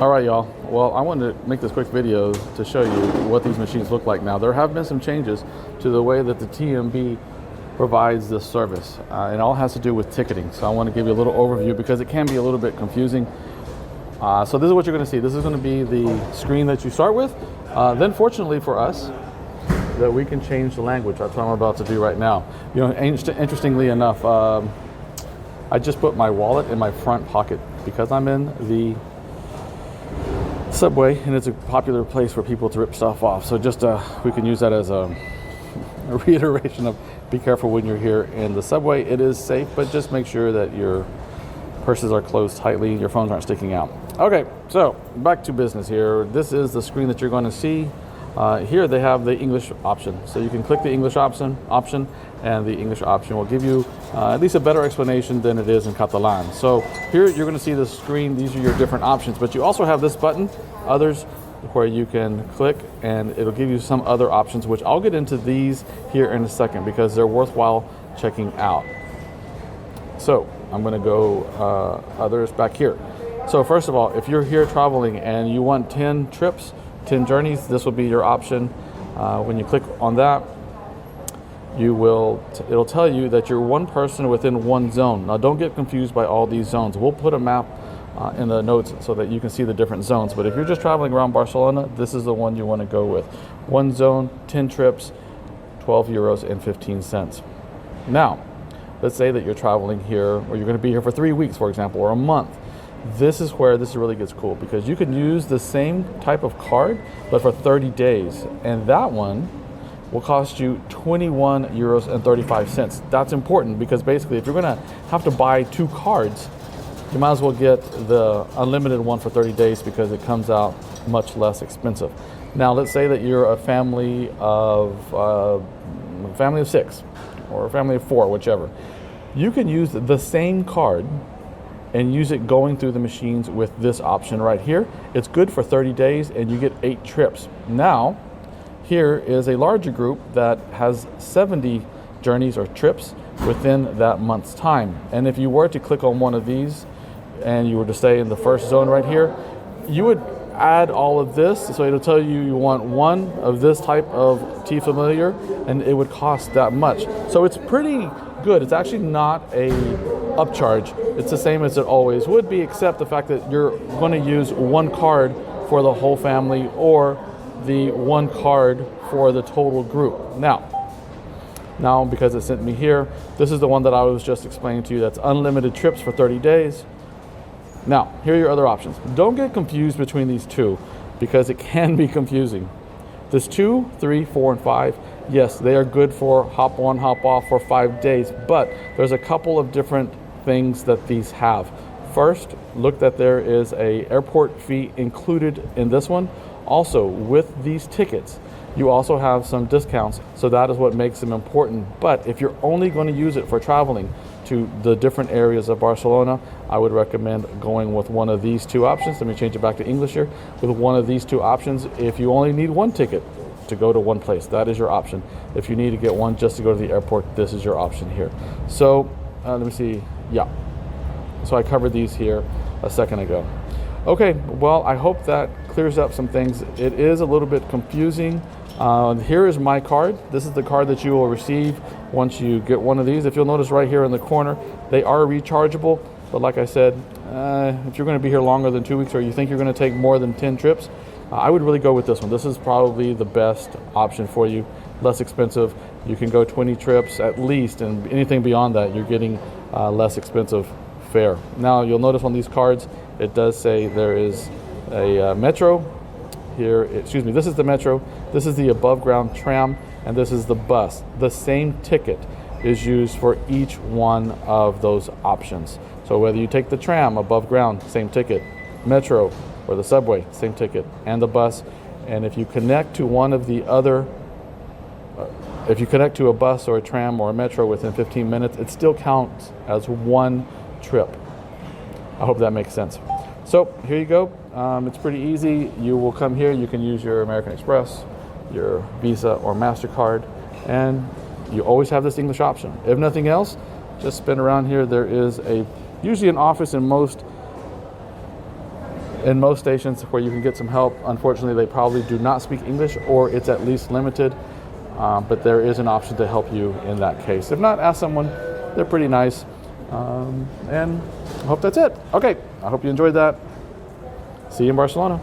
All right, y'all. Well, I wanted to make this quick video to show you what these machines look like now. There have been some changes to the way that the TMB provides this service. It all has to do with ticketing. So I want to give you a little overview because it can be a little bit confusing. So this is what you're going to see. This is going to be the screen that you start with. Then fortunately for us, that we can change the language. That's what I'm about to do right now. You know, interestingly enough, I just put my wallet in my front pocket because I'm in the subway and it's a popular place for people to rip stuff off. So just we can use that as a reiteration of be careful when you're here in the subway. It is safe, but just make sure that your purses are closed tightly, your phones aren't sticking out. Okay, so back to business here. This is the screen that you're going to see. Here they have the English option. So you can click the English option, and the English option will give you at least a better explanation than it is in Catalan. So here you're going to see the screen. These are your different options, but you also have this button, others, where you can click and it'll give you some other options, which I'll get into these here in a second because they're worthwhile checking out. So I'm going to go others back here. So first of all, if you're here traveling and you want 10 trips, 10 journeys, this will be your option. When you click on that, it'll tell you that you're one person within one zone. Now don't get confused by all these zones. We'll put a map in the notes so that you can see the different zones. But if you're just traveling around Barcelona, this is the one you want to go with. One zone, 10 trips, 12 euros and 15 cents. Now, let's say that you're traveling here, or you're going to be here for 3 weeks, for example, or a month. This is where this really gets cool because you can use the same type of card, but for 30 days. And that one will cost you 21 euros and 35 cents. That's important because basically if you're going to have to buy 2 cards, you might as well get the unlimited one for 30 days because it comes out much less expensive. Now, let's say that you're a family of 6 or a family of 4, whichever. You can use the same card and use it going through the machines with this option right here. It's good for 30 days and you get 8 trips. Now, here is a larger group that has 70 journeys or trips within that month's time. And if you were to click on one of these and you were to stay in the first zone right here, you would add all of this. So it'll tell you you want one of this type of tea familiar and it would cost that much. So it's pretty good. It's actually not a upcharge. It's the same as it always would be, except the fact that you're going to use one card for the whole family or the one card for the total group. Now because it sent me here, this is the one that I was just explaining to you. That's unlimited trips for 30 days. Now, here are your other options. Don't get confused between these two because it can be confusing. This 2, 3, 4, and 5, yes, they are good for hop on, hop off for 5 days, but there's a couple of different things that these have. First, look that there is a airport fee included in this one. Also, with these tickets, you also have some discounts, so that is what makes them important. But if you're only going to use it for traveling to the different areas of Barcelona, I would recommend going with one of these 2 options. Let me change it back to English here. With one of these 2 options, if you only need one ticket to go to one place, that is your option. If you need to get one just to go to the airport, this is your option here. So let me see. Yeah. So I covered these here a second ago. Okay, well, I hope that clears up some things. It is a little bit confusing. Here is my card. This is the card that you will receive once you get one of these. If you'll notice right here in the corner, they are rechargeable. But like I said, if you're going to be here longer than 2 weeks or you think you're going to take more than 10 trips, I would really go with this one. This is probably the best option for you. Less expensive. You can go 20 trips at least, and anything beyond that, you're getting less expensive fare. Now, you'll notice on these cards, it does say there is a metro. Here, excuse me, this is the metro, this is the above ground tram, and this is the bus. The same ticket is used for each one of those options. So whether you take the tram above ground, same ticket, metro or the subway, same ticket, and the bus. And if you connect to one of the other, if you connect to a bus or a tram or a metro within 15 minutes, it still counts as one trip. I hope that makes sense. So here you go. It's pretty easy. You will come here. You can use your American Express, your Visa or MasterCard, and you always have this English option. If nothing else, just spin around here. There is usually an office in most in most stations where you can get some help, unfortunately, they probably do not speak English, or it's at least limited. But there is an option to help you in that case. If not, ask someone. They're pretty nice. And I hope that's it. Okay, I hope you enjoyed that. See you in Barcelona.